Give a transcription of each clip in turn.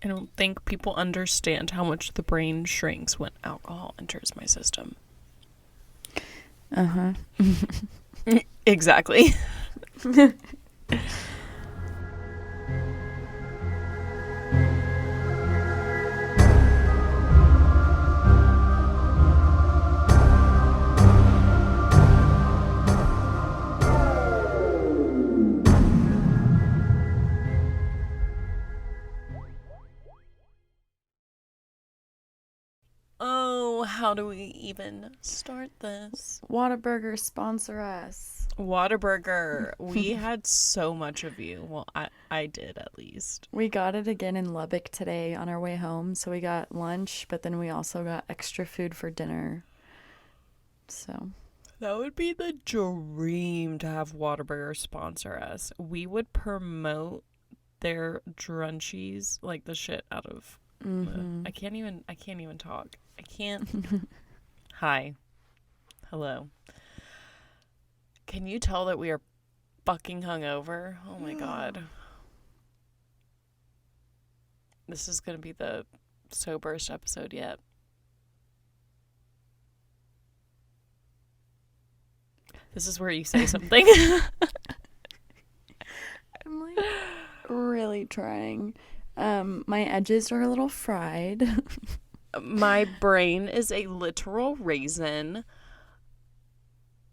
I don't think people understand how much the brain shrinks when alcohol enters my system. Uh-huh. Exactly. Oh, how do we even start this? Whataburger, sponsor us. Whataburger. We had so much of you. Well, I did at least. We got it again in Lubbock today on our way home. So we got lunch, but then we also got extra food for dinner. So That would be the dream to have Whataburger sponsor us. We would promote their drunchies like the shit out of. I can't even talk. I can't. Hi. Hello. Can you tell that we are fucking hungover? Oh my god. This is going to be the soberest episode yet. This is where you say something. I'm like really trying. My edges are a little fried. My brain is a literal raisin.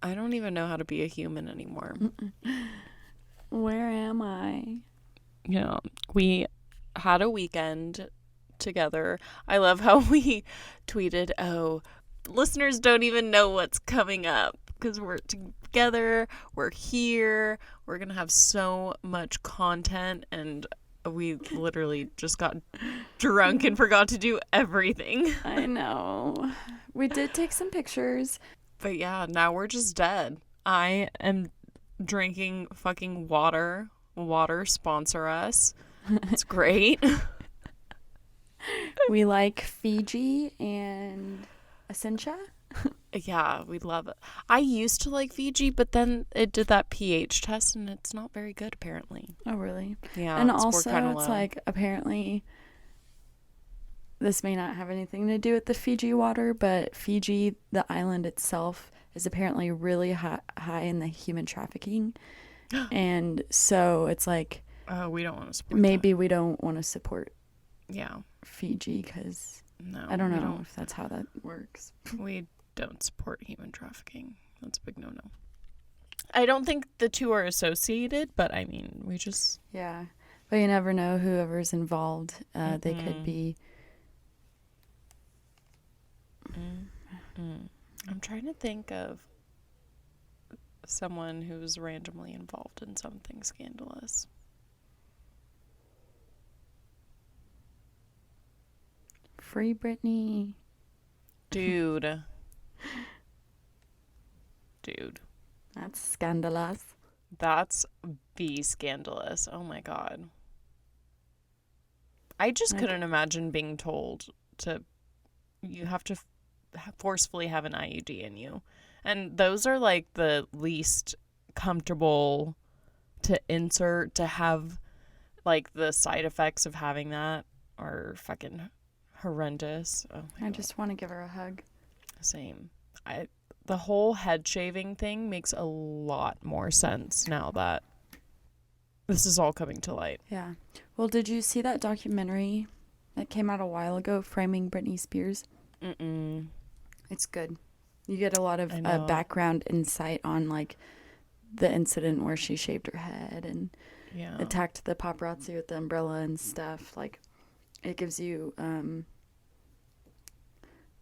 I don't even know how to be a human anymore. Where am I? Yeah, we had a weekend together. I love how we tweeted, oh, listeners don't even know what's coming up because we're together, we're here, we're going to have so much content, and we literally just got drunk and forgot to do everything. I know. We did take some pictures. But yeah, now we're just dead. I am drinking fucking water. Water, sponsor us. It's great. We like Fiji and Essentia. Yeah, we love it. I used to like Fiji, but then it did that pH test and it's not very good apparently. Oh, really? Yeah. And also it's like apparently this may not have anything to do with the Fiji water, but Fiji, the island itself, is apparently really high in the human trafficking. And so it's like, we don't want to support maybe we don't want to support Fiji because I don't know if that's how that works. We don't support human trafficking. That's a big no-no. I don't think the two are associated, but I mean, we just... Yeah. But you never know whoever's involved. They could be... I'm trying to think of someone who's randomly involved in something scandalous. Free Britney. Dude. That's scandalous. That's be scandalous. Oh my god. I just couldn't imagine being told to... You have to forcefully have an IUD in you. And those are like the least comfortable to insert, to have like the side effects of having that are fucking horrendous. Oh my I God. just want to give her a hug. Same. The whole head shaving thing makes a lot more sense now that this is all coming to light. Yeah. Well, did you see that documentary that came out a while ago, Framing Britney Spears? Mm-mm. It's good. You get a lot of background insight on like the incident where she shaved her head and attacked the paparazzi with the umbrella and stuff. Like, it gives you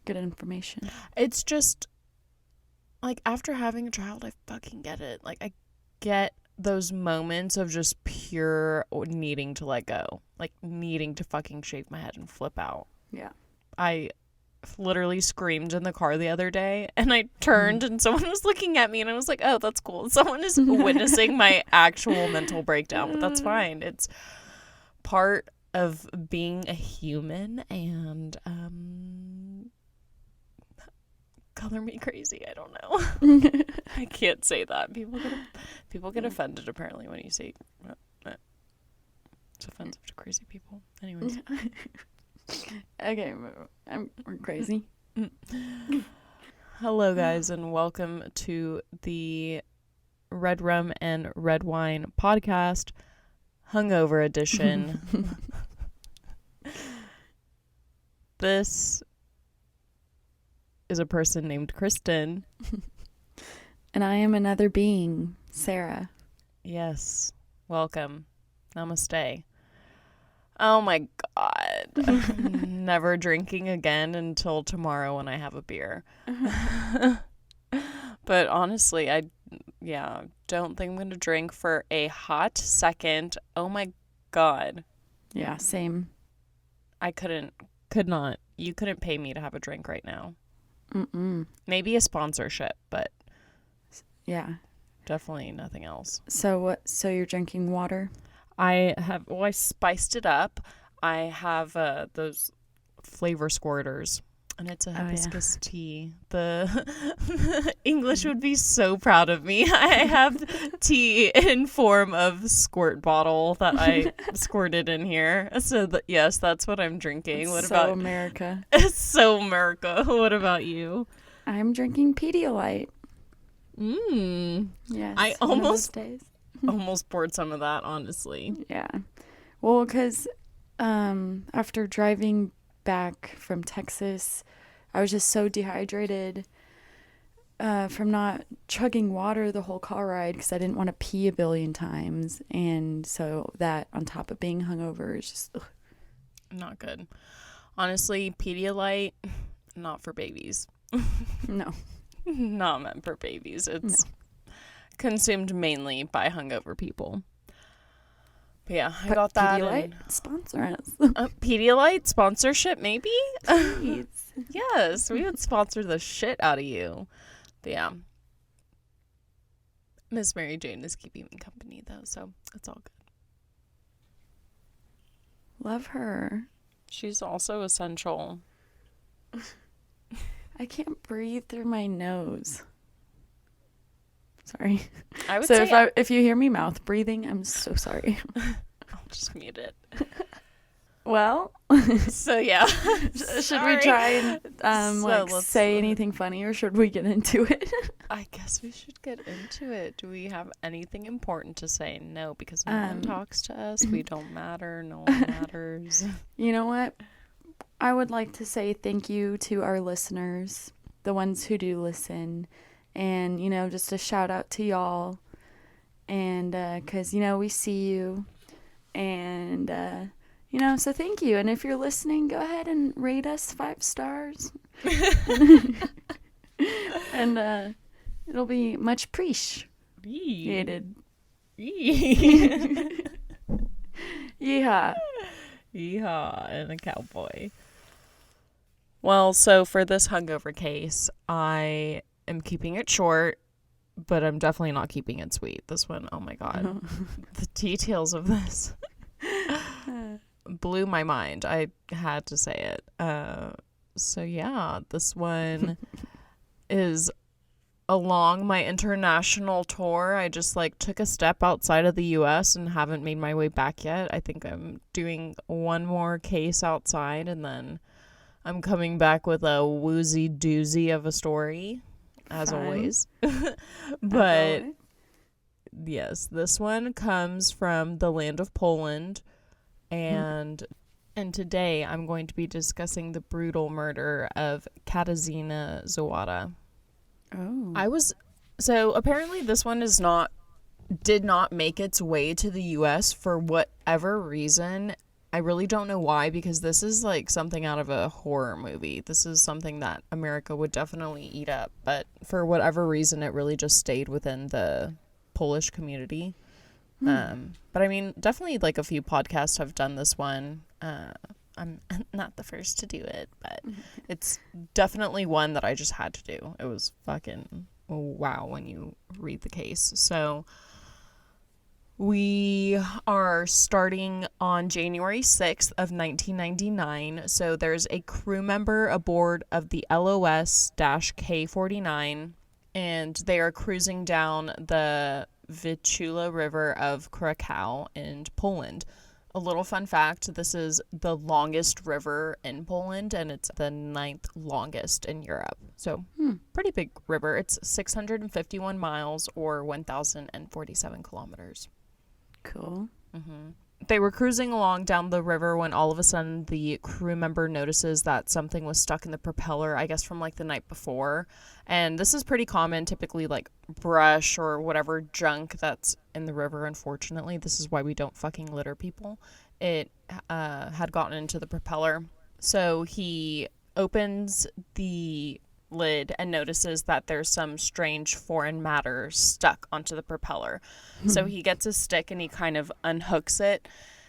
good information. It's just like, after having a child, I fucking get it. Like, I get those moments of just pure needing to let go, like needing to fucking shave my head and flip out. Yeah. I literally screamed in the car the other day, and I turned and someone was looking at me, and I was like, oh, that's cool. Someone is witnessing my actual mental breakdown, but that's fine. It's part of being a human, and color me crazy. I don't know. I can't say that. People get offended apparently when you say It's offensive to crazy people. Anyways. Okay, we're crazy. Hello, guys, and welcome to the Red Rum and Red Wine podcast, hungover edition. This is a person named Kristen. And I am another being, Sarah. Yes. Welcome. Namaste. Oh my God. I'm never drinking again until tomorrow when I have a beer. But honestly, I don't think I'm going to drink for a hot second. Oh my God. Yeah, same. I could not. You couldn't pay me to have a drink right now. Mm-mm. Maybe a sponsorship, but yeah, definitely nothing else. So you're drinking water? I spiced it up. I have those flavor squirters, and it's a hibiscus tea. The English would be so proud of me. I have tea in form of squirt bottle that I squirted in here. So yes, that's what I'm drinking. What about America? It's so America. What about you? I'm drinking Pedialyte. Yes. I almost poured some of that, honestly. Yeah. Well, because after driving back from Texas, I was just so dehydrated from not chugging water the whole car ride because I didn't want to pee a billion times. And so that on top of being hungover is just not good. Honestly, Pedialyte, not for babies. No. Not meant for babies. It's consumed mainly by hungover people. But yeah, I got that. Pedialyte, sponsor us. Pedialyte sponsorship, maybe? Please. Yes, we would sponsor the shit out of you. But yeah. Miss Mary Jane is keeping me company, though, so it's all good. Love her. She's also essential. I can't breathe through my nose. Sorry. I would say if you hear me mouth breathing, I'm so sorry. I'll just mute it. Well, so yeah. Should we try and say anything funny, or should we get into it? I guess we should get into it. Do we have anything important to say? No, because no one talks to us. We don't matter. No one matters. You know what? I would like to say thank you to our listeners, the ones who do listen, and, just a shout out to y'all, and, because, we see you, and, so thank you, and if you're listening, go ahead and rate us 5 stars, and, it'll be much appreciated. Yeehaw. Yeehaw, and a cowboy. Well, so for this hungover case, I am keeping it short, but I'm definitely not keeping it sweet. This one, oh my God. The details of this blew my mind. I had to say it. So yeah, this one is along my international tour. I just took a step outside of the US and haven't made my way back yet. I think I'm doing one more case outside, and then I'm coming back with a woozy doozy of a story, as always. But yes, this one comes from the land of Poland, and today I'm going to be discussing the brutal murder of Katarzyna Zowada. Oh. So apparently this one did not make its way to the US for whatever reason. I really don't know why, because this is something out of a horror movie. This is something that America would definitely eat up, but for whatever reason it really just stayed within the Polish community. But I mean, definitely a few podcasts have done this one. I'm not the first to do it, but it's definitely one that I just had to do. It was fucking wow when you read the case. So we are starting on January 6th of 1999. So there's a crew member aboard of the LOS-K49, and they are cruising down the Vistula River of Krakow in Poland. A little fun fact, this is the longest river in Poland, and it's the 9th longest in Europe. So pretty big river. It's 651 miles or 1,047 kilometers. Cool. They were cruising along down the river when all of a sudden the crew member notices that something was stuck in the propeller, I guess from like the night before. And this is pretty common, typically like brush or whatever junk that's in the river, unfortunately. This is why we don't fucking litter people. It had gotten into the propeller. So he opens the lid and notices that there's some strange foreign matter stuck onto the propeller. So he gets a stick and he kind of unhooks it,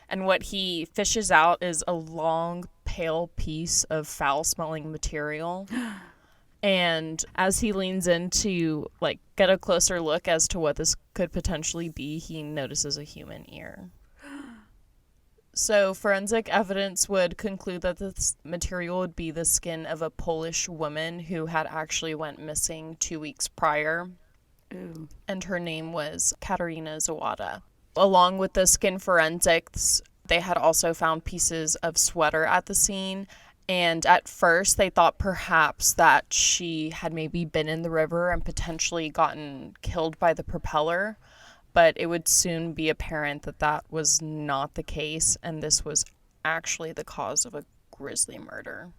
and what he fishes out is a long pale piece of foul smelling material. And as he leans in to like get a closer look as to what this could potentially be, he notices a human ear. So forensic evidence would conclude that this material would be the skin of a Polish woman who had actually went missing 2 weeks prior. Ooh. And her name was Katarzyna Zowada. Along with the skin forensics, they had also found pieces of sweater at the scene. And at first, they thought perhaps that she had maybe been in the river and potentially gotten killed by the propeller. But it would soon be apparent that that was not the case, and this was actually the cause of a grisly murder.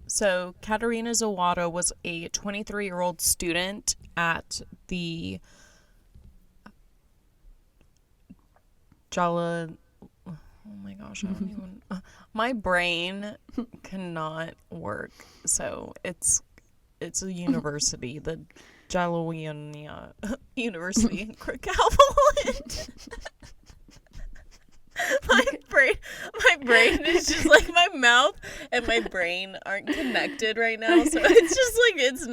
So Katarzyna Zowada was a 23-year-old student at the Jala... Oh my gosh, I don't even... my brain cannot work. So it's a university, the Jagiellonian University in Kraków, Poland. My brain is just like my mouth and my brain aren't connected right now, so it's just like it's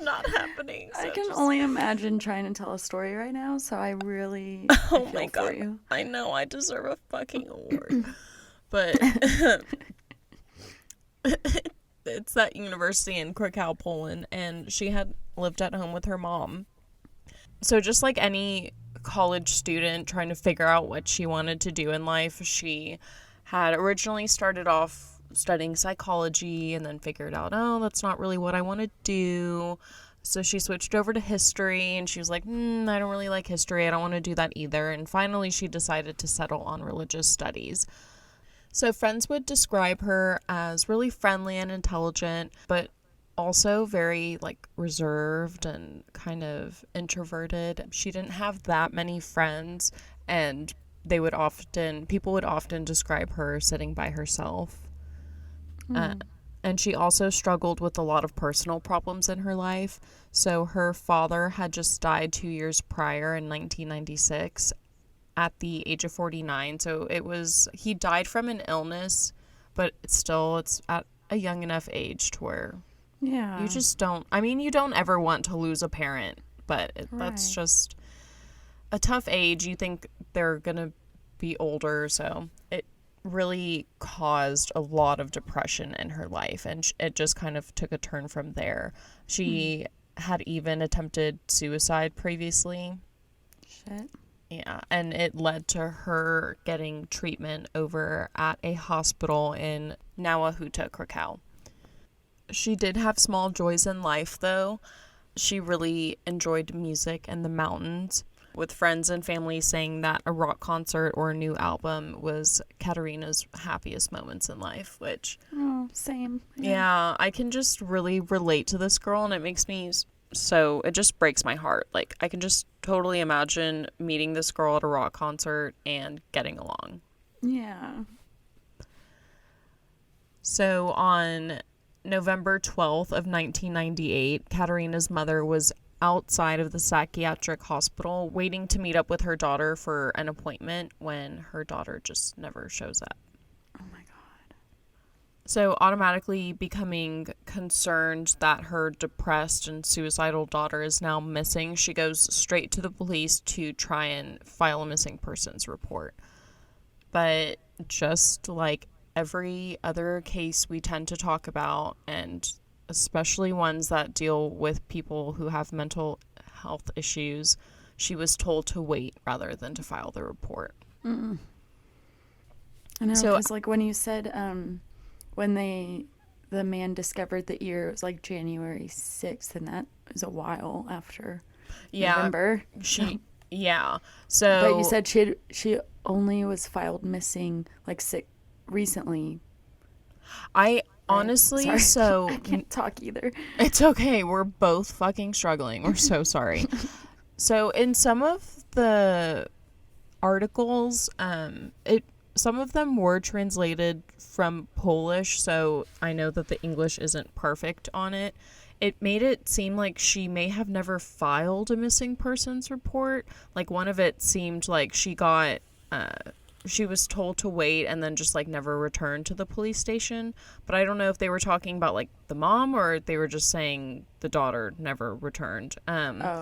not happening. So I can only imagine trying to tell a story right now, so I really oh feel my god, for you. I know I deserve a fucking award, but it's that university in Kraków, Poland, and she had lived at home with her mom. So just like any college student trying to figure out what she wanted to do in life, she had originally started off studying psychology and then figured out, oh, that's not really what I want to do. So she switched over to history, and she was like, I don't really like history. I don't want to do that either. And finally, she decided to settle on religious studies. So friends would describe her as really friendly and intelligent, but also very like reserved and kind of introverted. She didn't have that many friends, and people would often describe her sitting by herself. And she also struggled with a lot of personal problems in her life. So her father had just died 2 years prior in 1996 at the age of 49. So he died from an illness, but it's at a young enough age to where you just don't, you don't ever want to lose a parent, but that's just a tough age. You think they're going to be older, so it really caused a lot of depression in her life, and it just kind of took a turn from there. She had even attempted suicide previously. Shit. Yeah, and it led to her getting treatment over at a hospital in Nawahuta, Krakow. She did have small joys in life, though. She really enjoyed music and the mountains, with friends and family saying that a rock concert or a new album was Katarzyna's happiest moments in life, which... Oh, same. Yeah, I can just really relate to this girl, and it makes me... So it just breaks my heart. Like, I can just totally imagine meeting this girl at a rock concert and getting along. Yeah. So on November 12th of 1998, Katarzyna's mother was outside of the psychiatric hospital waiting to meet up with her daughter for an appointment when her daughter just never shows up. Oh my God. So automatically becoming concerned that her depressed and suicidal daughter is now missing, she goes straight to the police to try and file a missing persons report. But just like every other case we tend to talk about, and especially ones that deal with people who have mental health issues, she was told to wait rather than to file the report. Mm-mm. I know, because like when you said when the man discovered the ear, it was like January 6th, and that was a while after November. Yeah. So, but you said she only was filed missing like recently. Honestly, sorry. so I can't talk either. It's okay. We're both fucking struggling. We're so sorry. So in some of the articles, some of them were translated from Polish, so I know that the English isn't perfect on it. It made it seem like she may have never filed a missing persons report. Like, one of it seemed like she was told to wait and then just, like, never returned to the police station. But I don't know if they were talking about, like, the mom, or they were just saying the daughter never returned. Okay.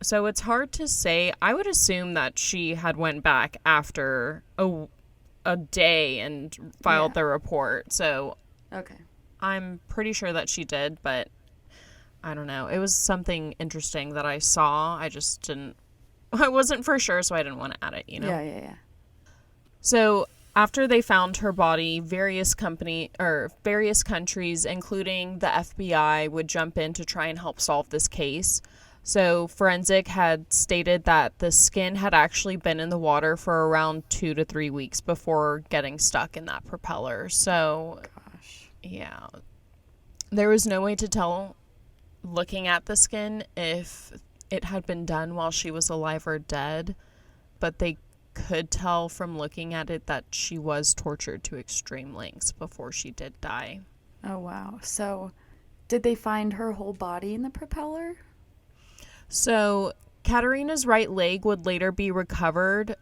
So it's hard to say. I would assume that she had went back after a day and filed the report. So okay, I'm pretty sure that she did, but I don't know. It was something interesting that I saw. I wasn't for sure, so I didn't want to add it, you know? Yeah. So after they found her body, various countries, including the FBI, would jump in to try and help solve this case. So forensic had stated that the skin had actually been in the water for around 2 to 3 weeks before getting stuck in that propeller. So, gosh, yeah, there was no way to tell, looking at the skin, if it had been done while she was alive or dead, but they could tell from looking at it that she was tortured to extreme lengths before she did die. Oh, wow. So did they find her whole body in the propeller? So Katarina's right leg would later be recovered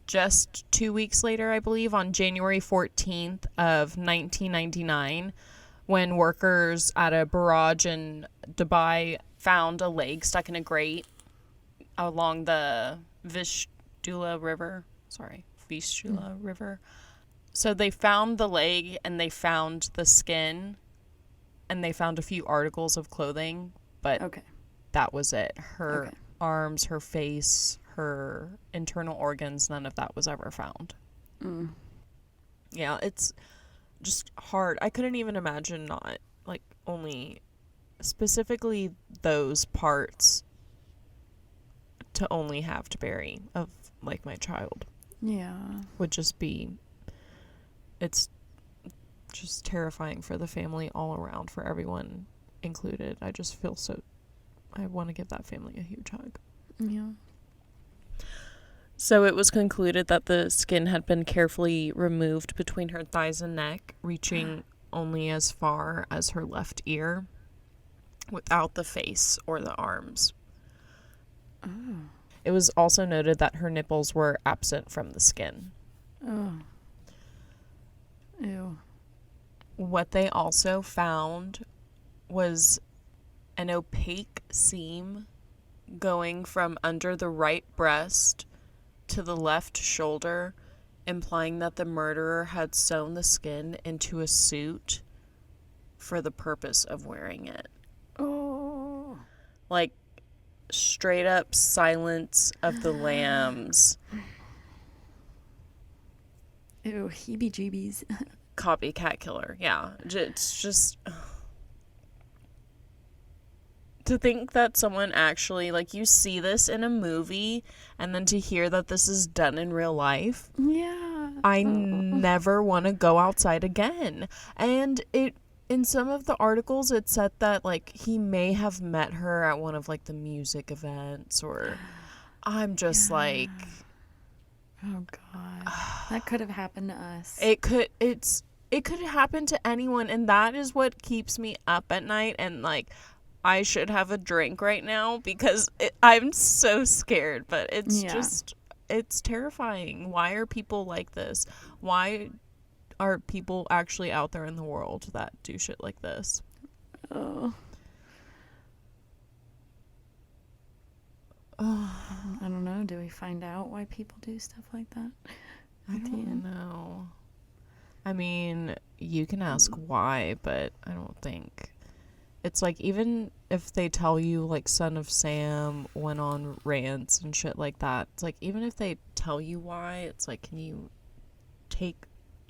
just 2 weeks later, I believe, on January 14th of 1999, when workers at a barrage in Dubai found a leg stuck in a grate along the Vistula River. So they found the leg, and they found the skin, and they found a few articles of clothing, but that was it. Her arms, her face, her internal organs, none of that was ever found. Yeah, it's just hard. I couldn't even imagine not, like, only specifically those parts to only have to bury of, like, my child. Yeah. Would just be, it's just terrifying for the family all around, for everyone included. I just feel I want to give that family a huge hug. Yeah. So it was concluded that the skin had been carefully removed between her thighs and neck, reaching only as far as her left ear, without the face or the arms. Oh. It was also noted that her nipples were absent from the skin. Oh. Ew. What they also found was an opaque seam going from under the right breast to the left shoulder, implying that the murderer had sewn the skin into a suit for the purpose of wearing it. Oh. Like, straight up Silence of the Lambs. Ew, heebie-jeebies. Copycat killer, yeah. It's just... to think that someone actually, like, you see this in a movie, and then to hear that this is done in real life. Yeah. I never want to go outside again. And in some of the articles, it said that, like, he may have met her at one of, like, the music events, or I'm just like... Oh, God. That could have happened to us. It could happen to anyone, and that is what keeps me up at night, and, like, I should have a drink right now because I'm so scared, but it's just, it's terrifying. Why are people like this? Why are people actually out there in the world that do shit like this? Oh. I don't know. Do we find out why people do stuff like that? I don't know. I mean, you can ask why, but I don't think it's like, even if they tell you, like, Son of Sam went on rants and shit like that, it's like, even if they tell you why, it's like, can you take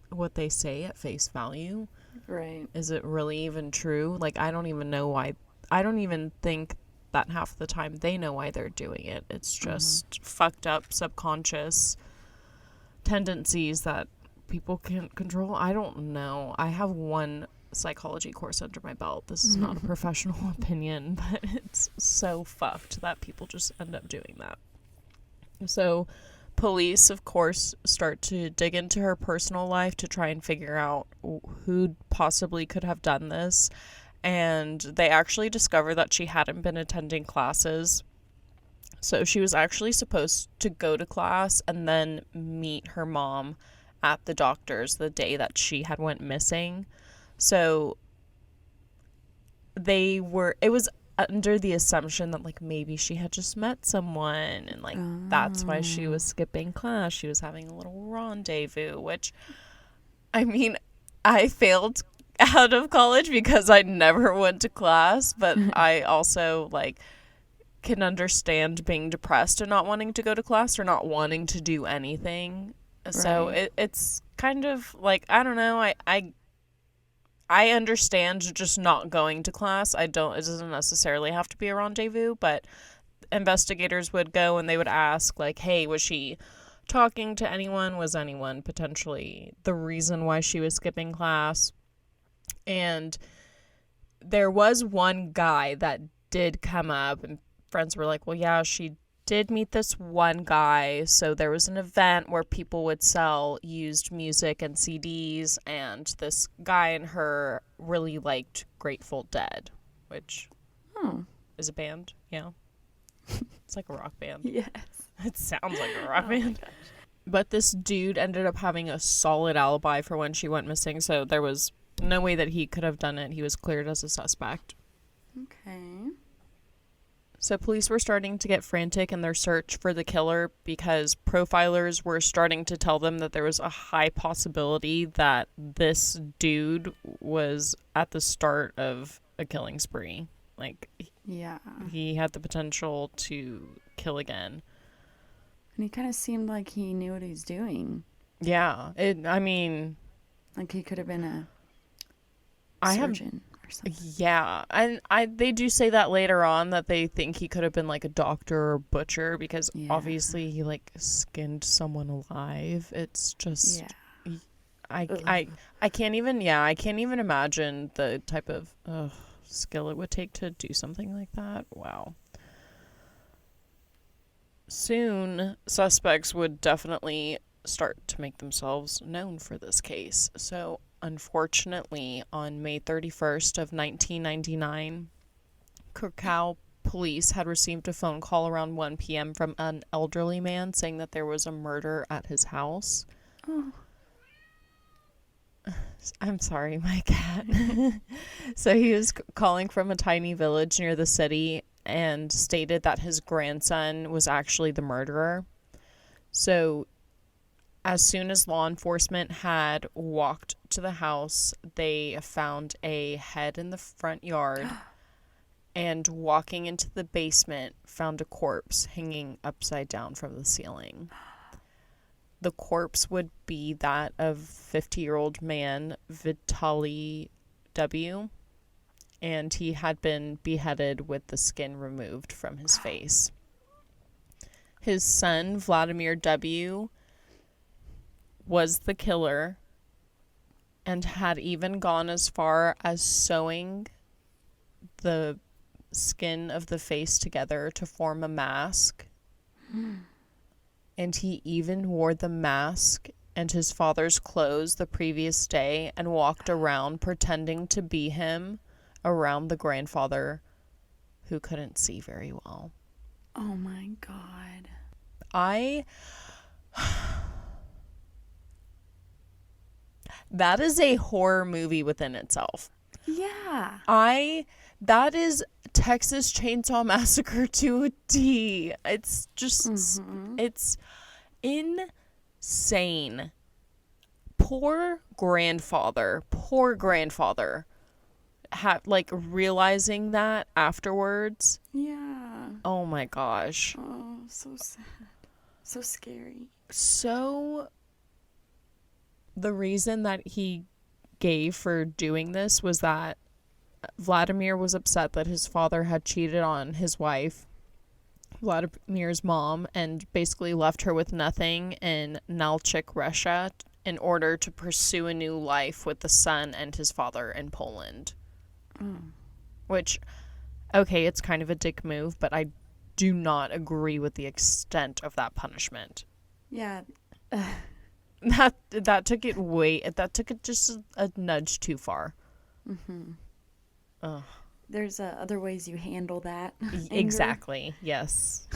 what they say at face value? Right. Is it really even true? Like, I don't even know why. I don't even think that half the time they know why they're doing it. It's just fucked up subconscious tendencies that people can't control. I don't know. I have one psychology course under my belt. This is not a professional opinion, but it's so fucked that people just end up doing that. So police, of course, start to dig into her personal life to try and figure out who possibly could have done this. And they actually discover that she hadn't been attending classes. So she was actually supposed to go to class and then meet her mom at the doctor's the day that she had went missing. So it was under the assumption that, like, maybe she had just met someone and, like, that's why she was skipping class. She was having a little rendezvous, which, I mean, I failed out of college because I never went to class, but I also, like, can understand being depressed and not wanting to go to class or not wanting to do anything. Right. So it's kind of like, I don't know, I understand just not going to class. It doesn't necessarily have to be a rendezvous, but investigators would go and they would ask, like, hey, was she talking to anyone? Was anyone potentially the reason why she was skipping class? And there was one guy that did come up, and friends were like, well, yeah, she did meet this one guy. So there was an event where people would sell used music and CDs, and this guy and her really liked Grateful Dead, which is a band. Yeah. It's like a rock band. Yes. It sounds like a rock band. But this dude ended up having a solid alibi for when she went missing, so there was no way that he could have done it. He was cleared as a suspect. Okay. So police were starting to get frantic in their search for the killer because profilers were starting to tell them that there was a high possibility that this dude was at the start of a killing spree. Like, yeah, he had the potential to kill again. And he kind of seemed like he knew what he's doing. Yeah. I mean, like he could have been a surgeon. Yeah, and they do say that later on, that they think he could have been like a doctor or butcher, because obviously he, like, skinned someone alive. It's just I can't even imagine the type of skill it would take to do something like that. Wow. Soon suspects would definitely start to make themselves known for this case. So unfortunately, on May 31st of 1999, Krakow police had received a phone call around 1 p.m. from an elderly man saying that there was a murder at his house. Oh. I'm sorry, my cat. So he was calling from a tiny village near the city and stated that his grandson was actually the murderer. So as soon as law enforcement had walked to the house, they found a head in the front yard and, walking into the basement, found a corpse hanging upside down from the ceiling. The corpse would be that of 50-year-old man Vitaly W., and he had been beheaded with the skin removed from his face. His son, Vladimir W., was the killer and had even gone as far as sewing the skin of the face together to form a mask. And he even wore the mask and his father's clothes the previous day and walked around pretending to be him around the grandfather who couldn't see very well. Oh my God. That is a horror movie within itself. Yeah. That is Texas Chainsaw Massacre to a T. It's just, it's insane. Poor grandfather. like realizing that afterwards. Yeah. Oh my gosh. Oh, so sad. So scary. So the reason that he gave for doing this was that Vladimir was upset that his father had cheated on his wife, Vladimir's mom, and basically left her with nothing in Nalchik, Russia, in order to pursue a new life with the son and his father in Poland. Which, okay, it's kind of a dick move, but I do not agree with the extent of that punishment. Yeah. That took it just a nudge too far. There's other ways you handle that. Exactly. Yes.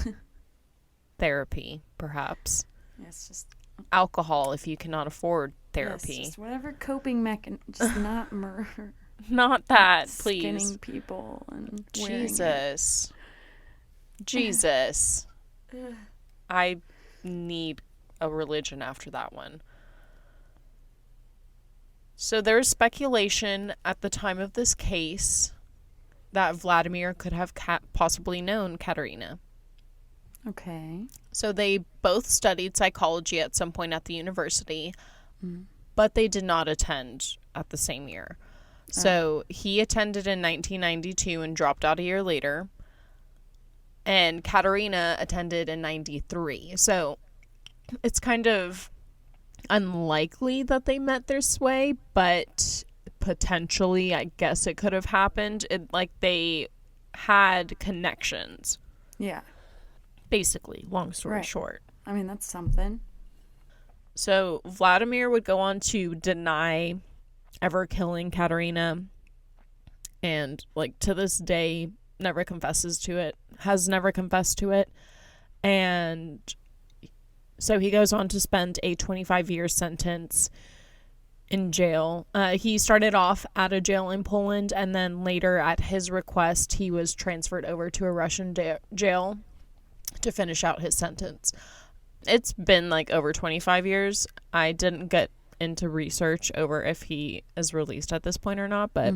Therapy, perhaps. Yes, just alcohol if you cannot afford therapy. Yes, just whatever coping mechanism, just not murder. Not that, please. Skinning people and Jesus. Jesus. I need a religion after that one. So there's speculation at the time of this case that Vladimir could have possibly known Katarina. Okay. So they both studied psychology at some point at the university, but they did not attend at the same year. So he attended in 1992 and dropped out a year later. And Katarina attended in 93. So it's kind of unlikely that they met this way, but potentially, I guess it could have happened. They had connections. Yeah. Basically, long story short. I mean, that's something. So Vladimir would go on to deny ever killing Katarina, and to this day never confessed to it. And so he goes on to spend a 25-year sentence in jail. He started off at a jail in Poland, and then later, at his request, he was transferred over to a Russian jail to finish out his sentence. It's been over 25 years. I didn't get into research over if he is released at this point or not, but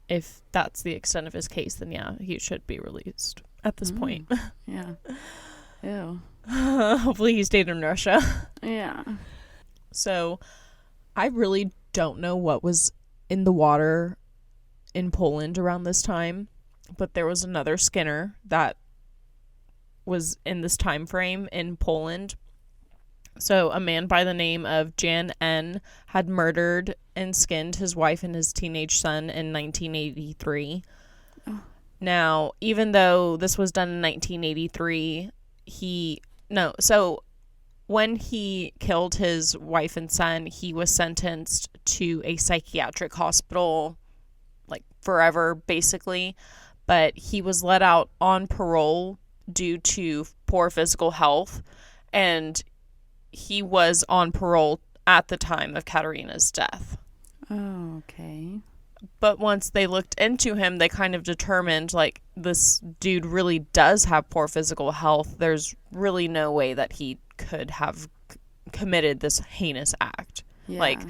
if that's the extent of his case, then yeah, he should be released at this point. Yeah. Ew. Hopefully he stayed in Russia. Yeah. So I really don't know what was in the water in Poland around this time, but there was another Skinner that was in this time frame in Poland. So a man by the name of Jan N. had murdered and skinned his wife and his teenage son in 1983. Oh. Now, even though this was done in 1983, when he killed his wife and son, he was sentenced to a psychiatric hospital, forever, basically. But he was let out on parole due to poor physical health, and he was on parole at the time of Katarina's death. Oh, okay. But once they looked into him, they kind of determined, this dude really does have poor physical health. There's really no way that he could have committed this heinous act. Yeah.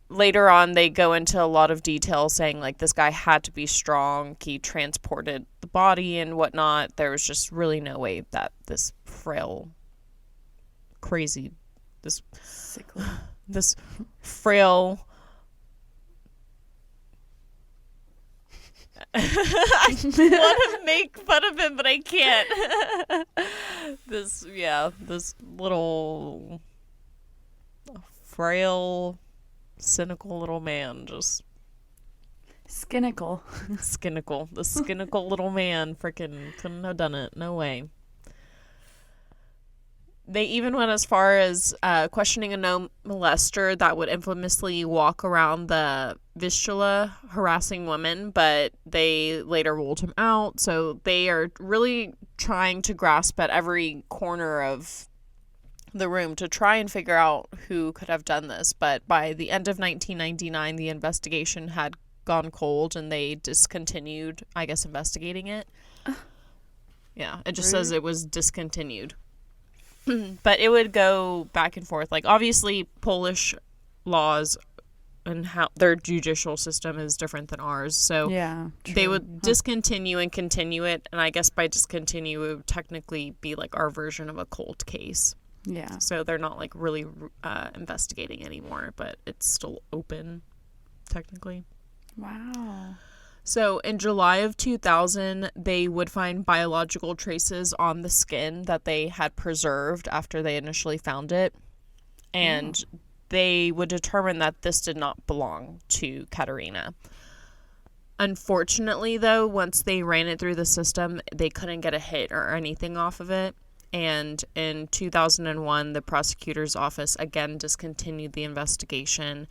Later on, they go into a lot of detail saying, this guy had to be strong. He transported the body and whatnot. There was just really no way that this frail, crazy, this sickly, this frail... I want to make fun of him, but I can't. This little frail, cynical little man, just skinical. The skinical little man freaking couldn't have done it. No way. They even went as far as questioning a known molester that would infamously walk around the Vistula harassing women, but they later ruled him out. So they are really trying to grasp at every corner of the room to try and figure out who could have done this. But by the end of 1999, the investigation had gone cold and they discontinued, I guess, investigating it. Yeah, it just says it was discontinued. But it would go back and forth. Obviously, Polish laws and how their judicial system is different than ours. So they would discontinue and continue it. And I guess by discontinue, it would technically be like our version of a cold case. Yeah. So they're not like really investigating anymore, but it's still open technically. Wow. So in July of 2000, they would find biological traces on the skin that they had preserved after they initially found it. And they would determine that this did not belong to Katarzyna. Unfortunately, though, once they ran it through the system, they couldn't get a hit or anything off of it. And in 2001, the prosecutor's office again discontinued the investigation,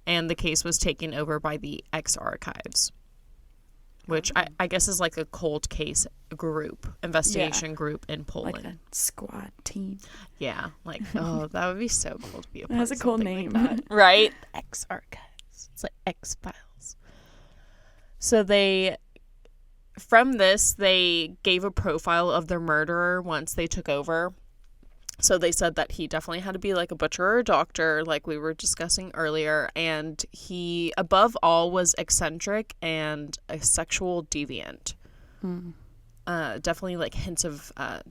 and the case was taken over by the X-Archives, which I guess is like a cold case group, investigation group in Poland. Like a squad team. Yeah. Like, oh, that would be so cool to be a part of. That's a cool name. Like that, right? X-Archives. It's like X-Files. So from this, they gave a profile of their murderer once they took over. So they said that he definitely had to be like a butcher or a doctor, like we were discussing earlier. And he, above all, was eccentric and a sexual deviant. Definitely like hints of not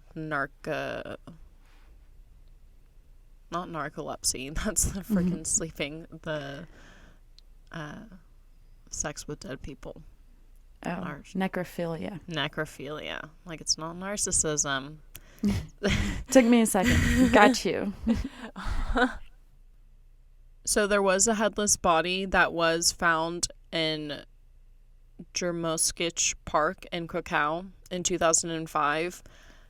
narcolepsy. That's the freaking sleeping, the sex with dead people. Oh, necrophilia. Necrophilia. Like, it's not narcissism. Took me a second. Got you. So there was a headless body that was found in Jermoskich Park in Krakow in 2005.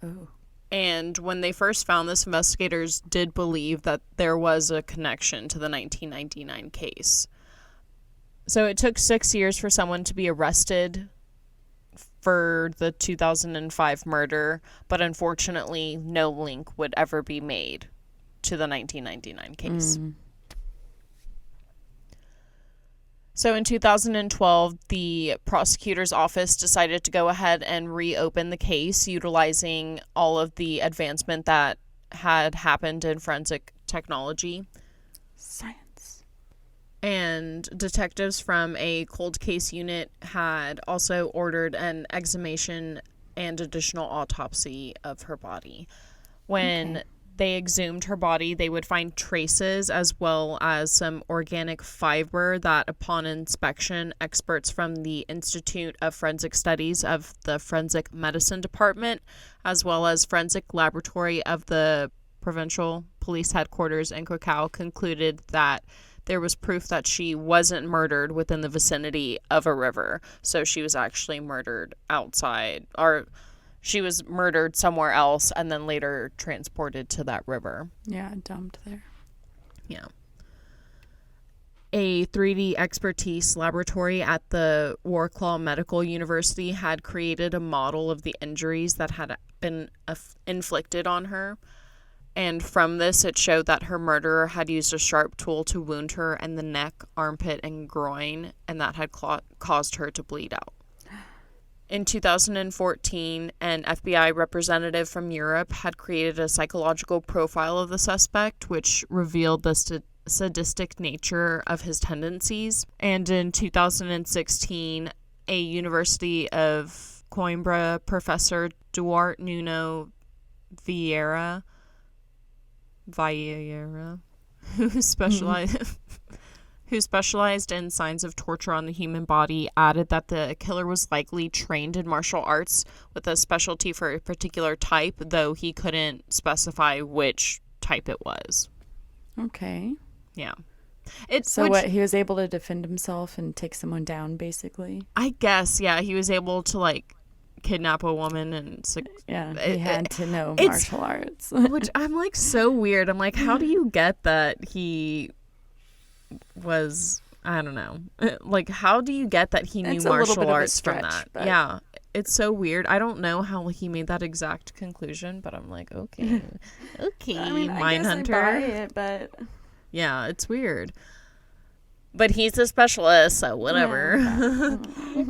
Oh. And when they first found this, investigators did believe that there was a connection to the 1999 case. So it took 6 years for someone to be arrested for the 2005 murder, but unfortunately no link would ever be made to the 1999 case. So in 2012, the prosecutor's office decided to go ahead and reopen the case, utilizing all of the advancement that had happened in forensic technology. Science. And detectives from a cold case unit had also ordered an exhumation and additional autopsy of her body. When they exhumed her body, they would find traces as well as some organic fiber that, upon inspection, experts from the Institute of Forensic Studies of the Forensic Medicine Department, as well as Forensic Laboratory of the Provincial Police Headquarters in Krakow, concluded that there was proof that she wasn't murdered within the vicinity of a river. So she was actually murdered outside, or she was murdered somewhere else and then later transported to that river. Yeah, dumped there. Yeah. A 3D expertise laboratory at the Warklaw Medical University had created a model of the injuries that had been inflicted on her. And from this, it showed that her murderer had used a sharp tool to wound her in the neck, armpit, and groin, and that had caused her to bleed out. In 2014, an FBI representative from Europe had created a psychological profile of the suspect, which revealed the sadistic nature of his tendencies. And in 2016, a University of Coimbra professor, Duarte Nuno Vieira, who specialized in signs of torture on the human body, added that the killer was likely trained in martial arts with a specialty for a particular type, though he couldn't specify which type it was. Okay. Yeah. He was able to defend himself and take someone down, basically? I guess, yeah. He was able to, like, kidnap a woman and he had to know martial arts. Which I'm like so weird. I'm like, how do you get that he was, I don't know, like, how do you get that he knew martial arts from that? But... yeah, it's so weird. I don't know how he made that exact conclusion, but I'm like, okay, I mean, Mindhunter. I buy it, but yeah, it's weird. But he's a specialist, so whatever. Yeah.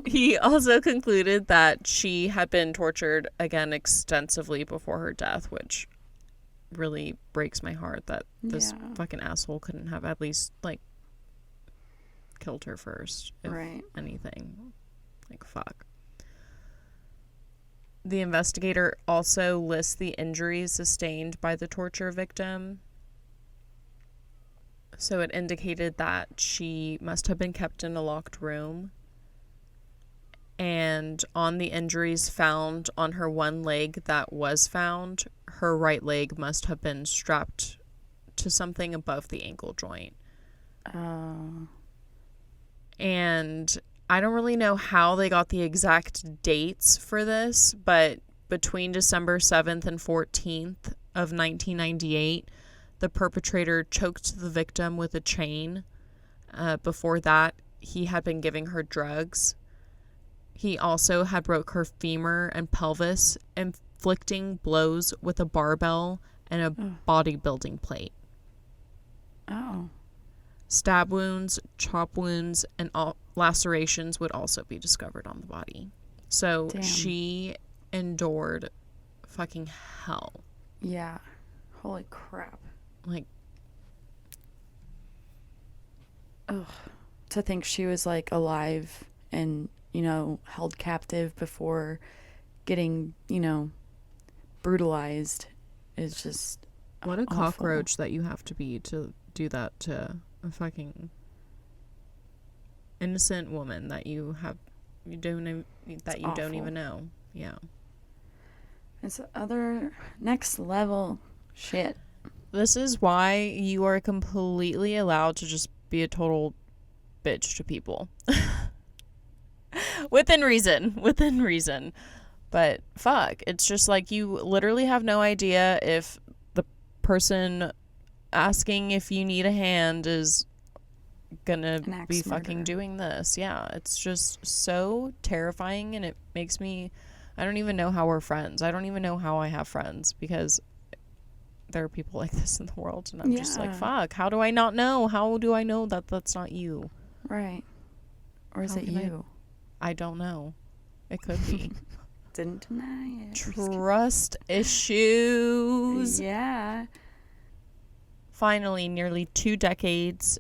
He also concluded that she had been tortured again extensively before her death, which really breaks my heart that this fucking asshole couldn't have at least, like, killed her first, if anything. Like, fuck. The investigator also lists the injuries sustained by the torture victim. So it indicated that she must have been kept in a locked room. And on the injuries found on her one leg that was found, her right leg must have been strapped to something above the ankle joint. Oh. And I don't really know how they got the exact dates for this, but between December 7th and 14th of 1998, the perpetrator choked the victim with a chain. Before that, he had been giving her drugs. He also had broke her femur and pelvis, inflicting blows with a barbell and a bodybuilding plate. Oh. Stab wounds, chop wounds, and lacerations would also be discovered on the body. So she endured fucking hell. Yeah. Holy crap. Like, ugh. To think she was like alive and, you know, held captive before getting, you know, brutalized is just what a awful. cockroach that you have to be to do that to a fucking innocent woman that you don't even know. Yeah. It's other next level shit. This is why you are completely allowed to just be a total bitch to people. Within reason. But fuck, it's just like you literally have no idea if the person asking if you need a hand is gonna be fucking doing this. Yeah, it's just so terrifying, and it makes me, I don't even know how we're friends. I don't even know how I have friends, because there are people like this in the world, and I'm just like, fuck, how do I not know? How do I know that that's not you? Right. Or is it you? I don't know. It could be. Didn't deny it. Trust issues. Yeah. Finally, nearly 2 decades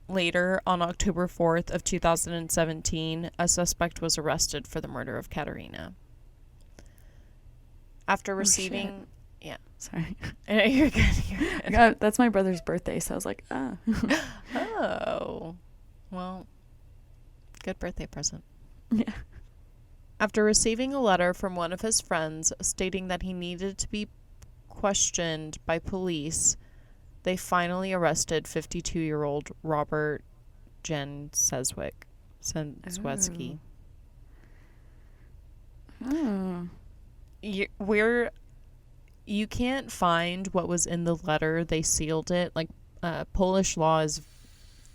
later, on October 4th of 2017, a suspect was arrested for the murder of Katarzyna. After receiving... Yeah. Sorry. You're good. That's my brother's birthday, so I was like, ah. Oh. Well, good birthday present. Yeah. After receiving a letter from one of his friends stating that he needed to be questioned by police, they finally arrested 52-year-old Robert Jen Sezwick. Oh. You can't find what was in the letter. They sealed it. Like, Polish law is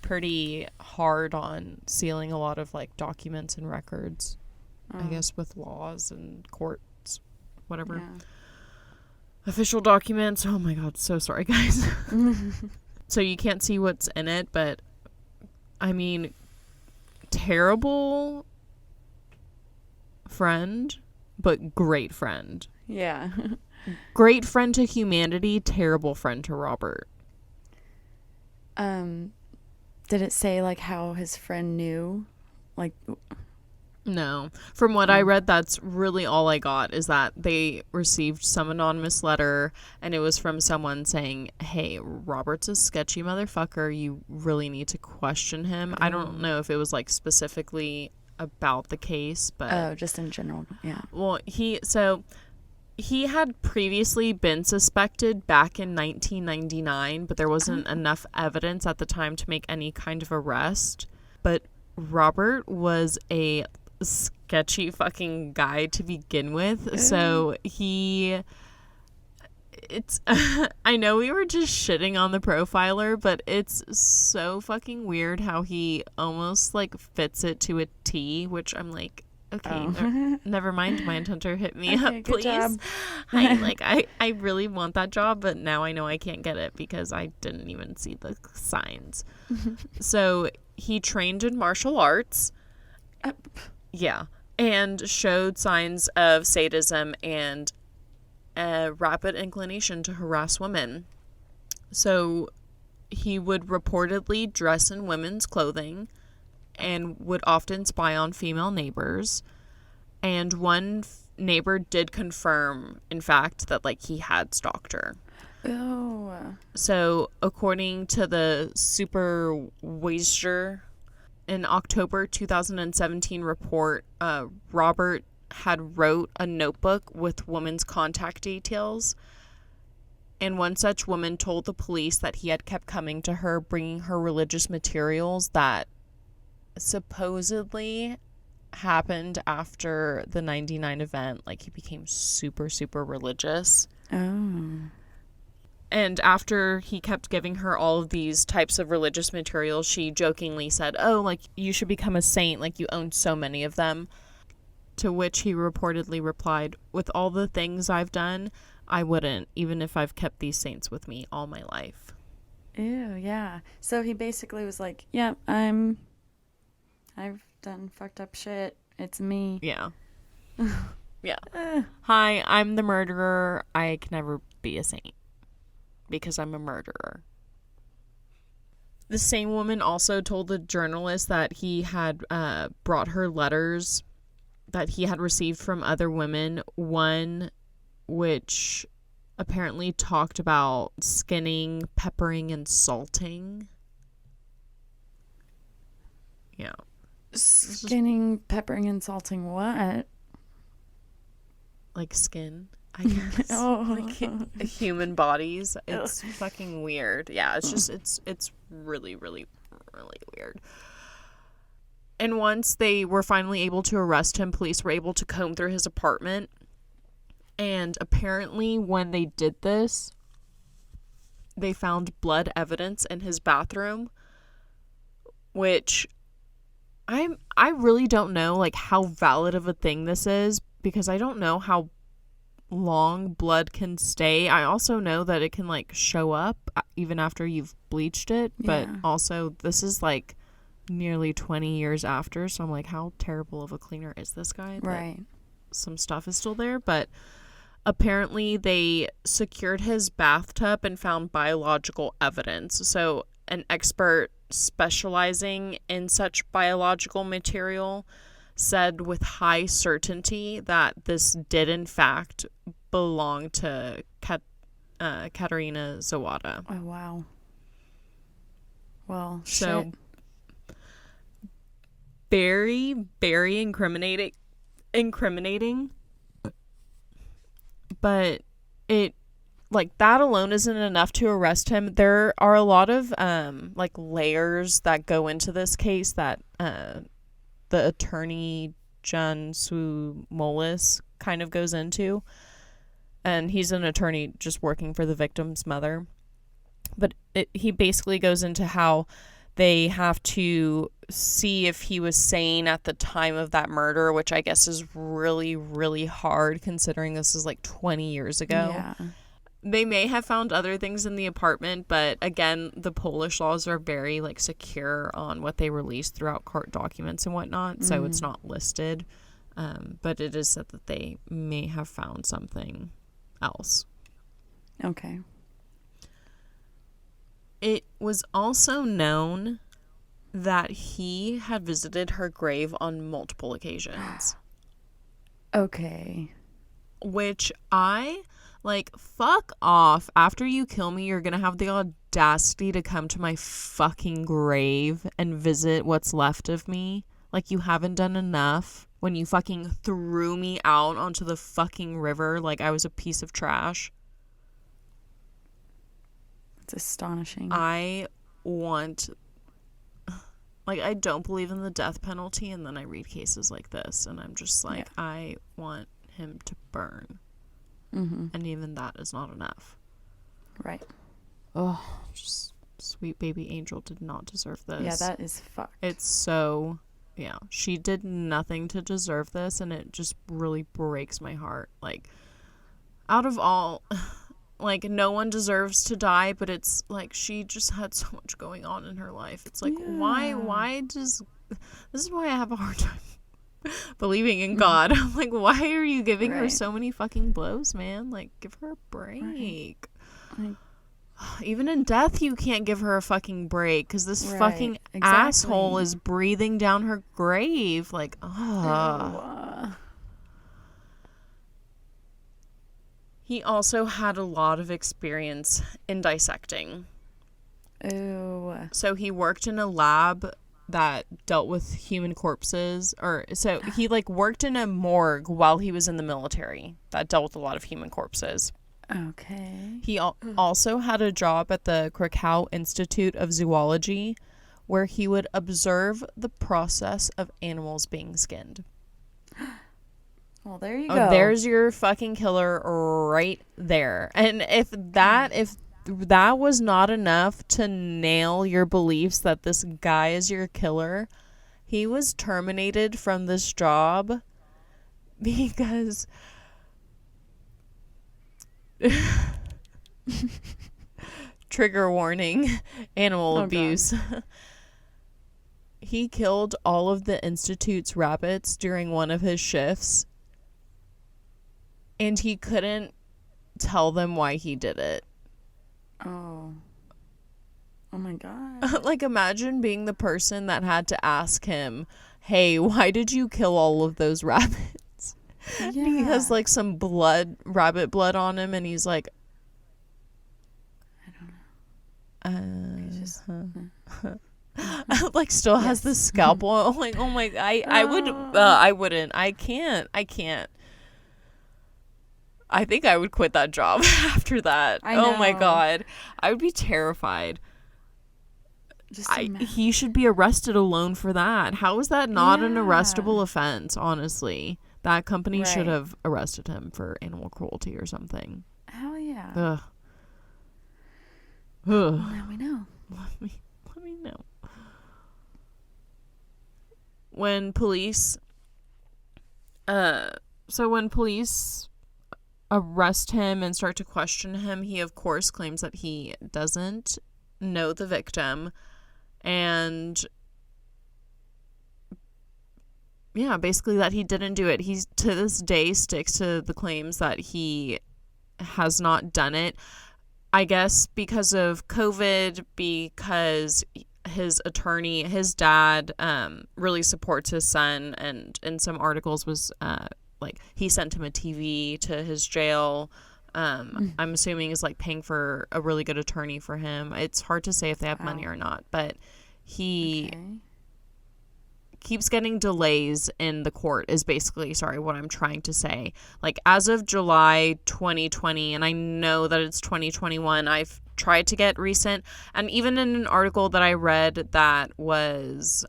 pretty hard on sealing a lot of, like, documents and records. I guess with laws and courts, whatever. Yeah. Official documents. Oh my god, so sorry, guys. So you can't see what's in it, but I mean, terrible friend, but great friend. Yeah. Great friend to humanity, terrible friend to Robert. Did it say, like, how his friend knew? Like... No. From what I read, that's really all I got, is that they received some anonymous letter, and it was from someone saying, hey, Robert's a sketchy motherfucker. You really need to question him. I don't know if it was, like, specifically about the case, but... Oh, just in general, yeah. Well, he had previously been suspected back in 1999, but there wasn't enough evidence at the time to make any kind of arrest. But Robert was a sketchy fucking guy to begin with. So I know we were just shitting on the profiler, but it's so fucking weird how he almost like fits it to a T, which I'm like, okay, never mind, Mindhunter, hit me up, please. I really want that job, but now I know I can't get it because I didn't even see the signs. So he trained in martial arts. Yeah. And showed signs of sadism and a rapid inclination to harass women. So he would reportedly dress in women's clothing, and would often spy on female neighbors. And one neighbor did confirm, in fact, that, like, he had stalked her. Oh. So, according to the Supervisor, in October 2017 report, Robert had wrote a notebook with women's contact details. And one such woman told the police that he had kept coming to her, bringing her religious materials that supposedly happened after the 99 event. Like, he became super, super religious. Oh. And after he kept giving her all of these types of religious materials, she jokingly said, oh, like, you should become a saint. Like, you own so many of them. To which he reportedly replied, with all the things I've done, I wouldn't, even if I've kept these saints with me all my life. Ew, yeah. So he basically was like, yeah, I've done fucked up shit. It's me. Yeah. Yeah. Hi, I'm the murderer. I can never be a saint because I'm a murderer. The same woman also told the journalist that he had brought her letters that he had received from other women, one which apparently talked about skinning, peppering, and salting. Yeah. Skinning, peppering, and salting what? Like skin, I guess. Oh. Like human bodies. It's fucking weird. Yeah, it's just, it's really, really, really weird. And once they were finally able to arrest him, police were able to comb through his apartment. And apparently when they did this, they found blood evidence in his bathroom, which I really don't know, like, how valid of a thing this is, because I don't know how long blood can stay. I also know that it can, like, show up even after you've bleached it, but also this is, like, nearly 20 years after, so I'm like, how terrible of a cleaner is this guy? Right. Some stuff is still there, but apparently they secured his bathtub and found biological evidence. So an expert specializing in such biological material said with high certainty that this did in fact belong to Katarzyna Zowada. Oh, wow. Well, so shit. Very, very incriminating. But it, like, that alone isn't enough to arrest him. There are a lot of like layers that go into this case that the attorney John Sumolis kind of goes into, and he's an attorney just working for the victim's mother. But he basically goes into how they have to see if he was sane at the time of that murder, which I guess is really, really hard considering this is like 20 years ago. Yeah. They may have found other things in the apartment, but again, the Polish laws are very, like, secure on what they release throughout court documents and whatnot, so it's not listed. But it is said that they may have found something else. Okay. It was also known that he had visited her grave on multiple occasions. Okay. Which I, like, fuck off. After you kill me, you're gonna have the audacity to come to my fucking grave and visit what's left of me. Like, you haven't done enough when you fucking threw me out onto the fucking river like I was a piece of trash. It's astonishing. I don't believe in the death penalty, and then I read cases like this, and I'm just like, I want him to burn. Mm-hmm. And even that is not enough. Right. Oh, just sweet baby angel did not deserve this. Yeah, that is fucked. It's so, yeah. She did nothing to deserve this, and it just really breaks my heart. Like, out of all... Like, no one deserves to die, but it's like she just had so much going on in her life. It's like, why does... This is why I have a hard time believing in God. I'm like, why are you giving her so many fucking blows, man? Like, give her a break. Right. Even in death, you can't give her a fucking break because this Right, fucking exactly. asshole is breathing down her grave. Like, He also had a lot of experience in dissecting. Ew. So he worked in a lab that dealt with human corpses, so he like worked in a morgue while he was in the military that dealt with a lot of human corpses. Okay. He also had a job at the Krakow Institute of Zoology where he would observe the process of animals being skinned. Well, there you go. There's your fucking killer right there. And if that was not enough to nail your beliefs that this guy is your killer, he was terminated from this job because trigger warning, animal abuse. He killed all of the Institute's rabbits during one of his shifts, and he couldn't tell them why he did it. Oh my God. Like, imagine being the person that had to ask him, hey, why did you kill all of those rabbits? Yeah. He has like some rabbit blood on him, and he's like, I don't know. He's just, like still has the scalpel. Like, oh my, I wouldn't. I can't. I think I would quit that job after that. Oh my God. I would be terrified. He should be arrested alone for that. How is that not an arrestable offense, honestly? That company should have arrested him for animal cruelty or something. Hell yeah. Ugh. Well, now we know. Let me know. When police arrest him and start to question him, he of course claims that he doesn't know the victim, and basically that he didn't do it. He's to this day sticks to the claims that he has not done it. I guess because of COVID, because his attorney, his dad, really supports his son, and in some articles was like he sent him a TV to his jail. I'm assuming is like paying for a really good attorney for him. It's hard to say if they have money or not, but he keeps getting delays in the court is basically, what I'm trying to say. Like, as of July 2020, and I know that it's 2021, I've tried to get recent, and even in an article that I read that was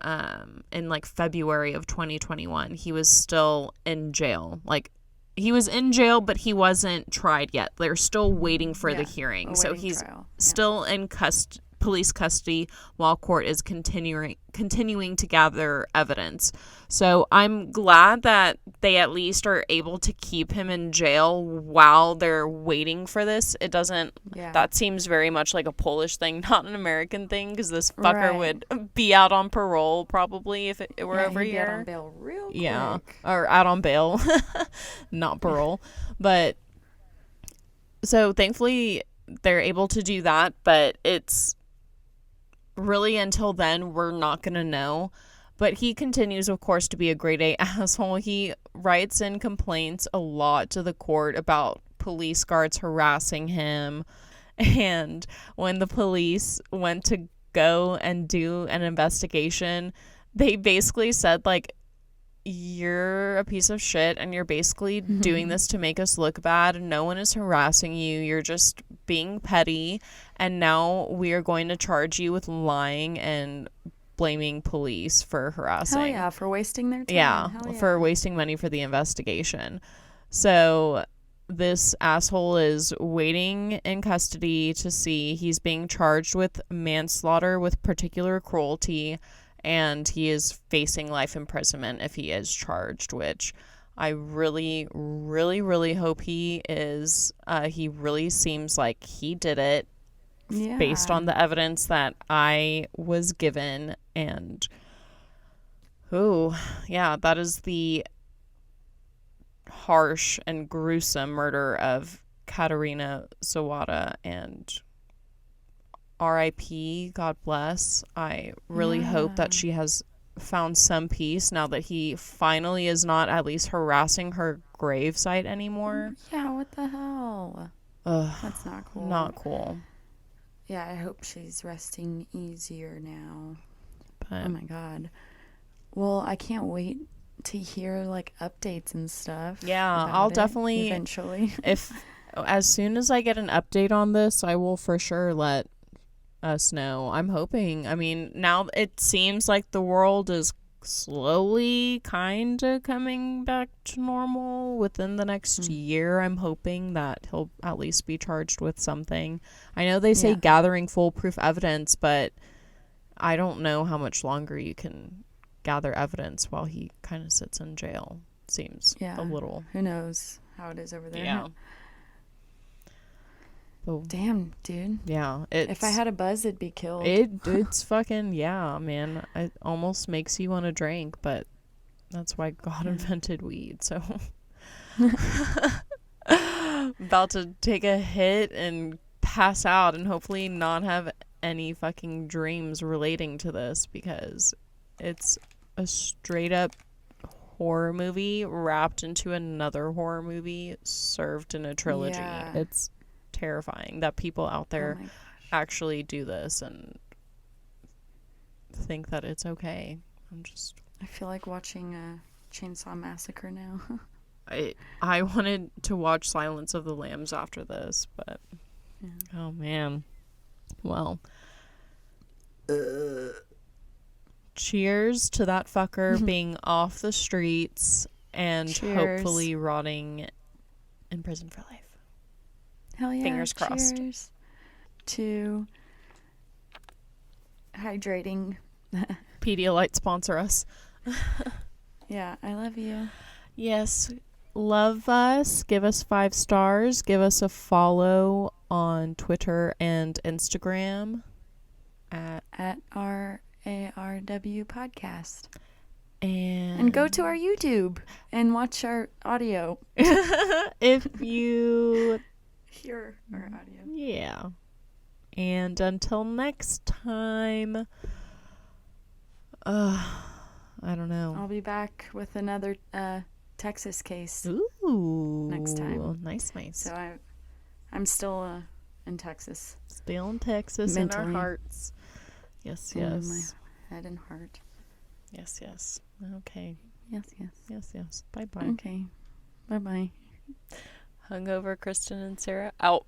in like February of 2021, he was still in jail. Like, he was in jail, but he wasn't tried yet. They're still waiting for the hearing. So he's still in police custody while court is continuing to gather evidence. So I'm glad that they at least are able to keep him in jail while they're waiting for this. It doesn't, that seems very much like a Polish thing, not an American thing, because this fucker would be out on parole probably if it were over here. Out on bail real quick. Yeah, or out on bail, not parole. But so thankfully they're able to do that, but it's really until then we're not gonna know. But he continues, of course, to be a grade A asshole. He writes in complaints a lot to the court about police guards harassing him, and when the police went to go and do an investigation, they basically said, like, you're a piece of shit and you're basically doing this to make us look bad. No one is harassing you. You're just being petty. And now we are going to charge you with lying and blaming police for harassing. Hell yeah, for wasting their time. Yeah, for wasting money for the investigation. So this asshole is waiting in custody to see. He's being charged with manslaughter with particular cruelty, and he is facing life imprisonment if he is charged, which I really, really, really hope he is. He really seems like he did it based on the evidence that I was given. And, that is the harsh and gruesome murder of Katarzyna Zowada. And R.I.P. God bless. I really hope that she has found some peace now that he finally is not at least harassing her gravesite anymore. Yeah, what the hell? Ugh, that's not cool. Not cool. Yeah, I hope she's resting easier now. But, oh my god. Well, I can't wait to hear like updates and stuff. Yeah, I'll definitely eventually. As soon as I get an update on this, I will for sure let us know. I'm hoping. I mean, now it seems like the world is slowly kind of coming back to normal within the next year. I'm hoping that he'll at least be charged with something. I know they say gathering foolproof evidence, but I don't know how much longer you can gather evidence while he kind of sits in jail. Seems a little. Who knows how it is over there. Yeah. Oh. Damn, dude. Yeah. If I had a buzz, it'd be killed. It's fucking, yeah, man. It almost makes you want to drink, but that's why God invented weed, so. About to take a hit and pass out and hopefully not have any fucking dreams relating to this, because it's a straight up horror movie wrapped into another horror movie served in a trilogy. Yeah. It's terrifying that people out there actually do this and think that it's okay. I feel like watching a Chainsaw Massacre now. I wanted to watch Silence of the Lambs after this, but oh man. Well, cheers to that fucker being off the streets and hopefully rotting in prison for life. Hell yeah. Fingers crossed. Cheers to hydrating. Pedialyte sponsor us. Yeah, I love you. Yes, love us. Give us 5 stars. Give us a follow on Twitter and Instagram at RARW podcast. And go to our YouTube and watch our audio. If you hear our audio. Yeah. And until next time, I don't know. I'll be back with another Texas case. Ooh. Next time. Nice. So I'm still in Texas. Still in Texas. Mentally. In our hearts. Yes. In my head and heart. Yes. Okay. Yes. Bye. Okay. Bye. Hungover Kristen and Sarah out.